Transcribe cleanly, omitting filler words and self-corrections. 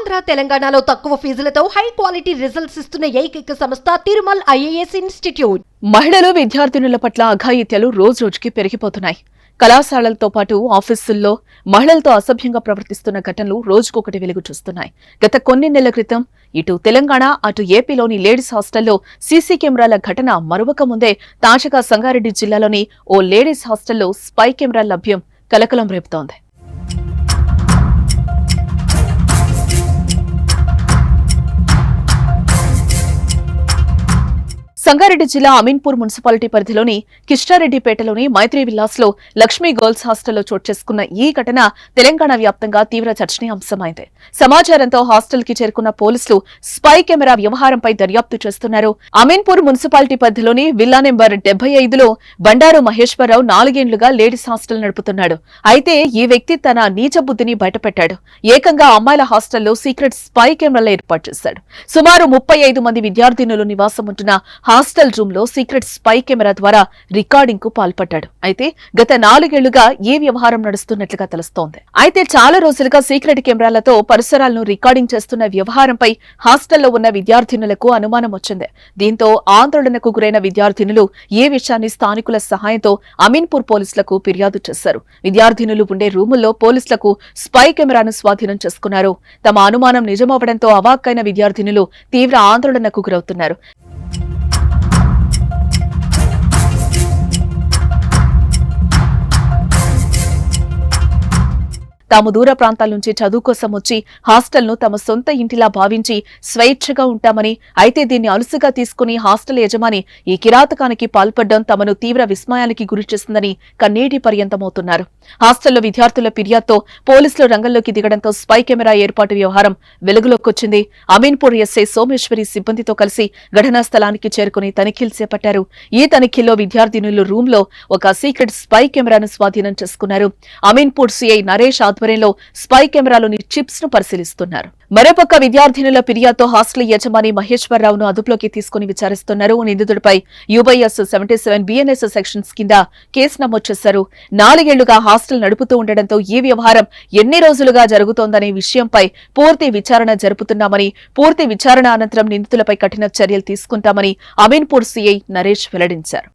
ఆంధ్ర తెలంగాణలో తక్కువ ఫీజులతో high quality results ఇస్తున్న ఏకైక సంస్థ తిరుమల్ ఐఏఎస్ ఇన్స్టిట్యూట్. మహిళలు విద్యార్థినుల పట్ల అఘాయిత్యాలు రోజురోజుకి పెరిగిపోతున్నాయి. కళాశాలలతో పాటు ఆఫీసుల్లో మహిళలతో అసభ్యంగా ప్రవర్తిస్తున్న ఘటనలు రోజుకొకటి వెలుగు చూస్తున్నాయి. గత కొన్ని నెలల క్రితం ఇటు తెలంగాణ అటు ఏపీలోని లేడీస్ హాస్టల్లో సీసీ కెమెరాల ఘటన మరొక ముందే తాజాగా సంగారెడ్డి జిల్లాలోని ఓ లేడీస్ హాస్టల్లో స్పై కెమెరా లభ్యం కలకలం రేపుతోంది. సంగారెడ్డి జిల్లా అమీన్పూర్ మున్సిపాలిటీ పరిధిలోని కిష్టారెడ్డిపేటలోని మైత్రి విల్లాస్ లో లక్ష్మీ గర్ల్స్ హాస్టల్లో చోటు చేసుకున్న ఈ ఘటన తెలంగాణ వ్యాప్తంగా తీవ్ర చర్చనీయాంశమైంది. సమాచారంతో హాస్టల్ కి చేరుకున్న పోలీసులు స్పై కెమెరా వ్యవహారంపై దర్యాప్తు చేస్తున్నారు. అమీన్పూర్ మున్సిపాలిటీ పరిధిలోని విల్లా నెంబర్ 75లో బండారు మహేశ్వరరావు 4 ఏళ్లుగా లేడీస్ హాస్టల్ నడుపుతున్నాడు. అయితే ఈ వ్యక్తి తన నీచ బుద్ధిని బయటపెట్టాడు. ఏకంగా అమ్మాయిల హాస్టల్లో సీక్రెట్ స్పై కెమెరాలు ఏర్పాటు చేశాడు. సుమారు 35 మంది విద్యార్థినులు నివాసం ఉంటున్న హాస్టల్ రూమ్ లో సీక్రెట్ స్పై కెమెరా ద్వారా రికార్డింగ్ కు పాల్పడ్డాడు. అయితే గత 4 ఏళ్లుగా ఈ వ్యవహారం నడుస్తున్నట్లుగా తెలుస్తోంది. అయితే చాలా రోజులుగా సీక్రెట్ కెమెరాలతో పరిసరాలను రికార్డింగ్ చేస్తున్న వ్యవహారంపై హాస్టల్లో ఉన్న విద్యార్థినులకు అనుమానం వచ్చింది. దీంతో ఆందోళనకు గురైన విద్యార్థినులు ఈ విషయాన్ని స్థానికుల సహాయంతో అమీన్పూర్ పోలీసులకు ఫిర్యాదు చేశారు. విద్యార్థినులు ఉండే రూముల్లో పోలీసులకు స్పై కెమెరాను స్వాధీనం చేసుకున్నారు. తమ అనుమానం నిజమవడంతో అవాక్కైన విద్యార్థినులు తీవ్ర ఆందోళనకు గురవుతున్నారు. తాము దూర ప్రాంతాల నుంచి చదువు కోసం వచ్చి హాస్టల్ను తమ సొంత ఇంటిలా భావించి స్వేచ్ఛగా ఉంటామని, అయితే దీన్ని అలుసుగా తీసుకుని హాస్టల్ యజమాని ఈ కిరాతకానికి పాల్పడడం తమను తీవ్ర విస్మయానికి గురిచేస్తుందని కన్నీటి పర్యంతమవుతున్నారు. హాస్టల్లో విద్యార్థుల ఫిర్యాదుతో పోలీసులు రంగంలోకి దిగడంతో స్పై కెమెరా ఏర్పాటు వ్యవహారం వెలుగులోకొచ్చింది. అమీన్పూర్ ఎస్ఐ సోమేశ్వరి సిబ్బందితో కలిసి ఘటనా స్థలానికి చేరుకుని తనిఖీలు చేపట్టారు. ఈ తనిఖీల్లో విద్యార్థినులు రూమ్ లో ఒక సీక్రెట్ స్పై కెమెరాను స్వాధీనం చేసుకున్నారు. అమీన్పూర్ సిఐ నరేష్ ఆధ్వర్యంలో స్పై కెమెరాలోని చిప్స్ ను పరిశీలిస్తున్నారు. మరోపక్క విద్యార్థినుల ఫిర్యాదుతో హాస్టల్ యజమాని మహేశ్వరరావును అదుపులోకి తీసుకుని విచారిస్తున్నారు. నిందితుడిపై యూబైఎస్ 77 బిఎన్ఎస్ సెక్షన్స్ కింద కేసు నమోదు చేశారు. 4 ఏళ్లుగా హాస్టల్ నడుపుతూ ఉండడంతో ఈ వ్యవహారం ఎన్ని రోజులుగా జరుగుతోందనే విషయంపై పూర్తి విచారణ జరుపుతున్నామని, పూర్తి విచారణ అనంతరం నిందితులపై కఠిన చర్యలు తీసుకుంటామని అమీన్పూర్ సిఐ నరేష్ వెల్లడించారు.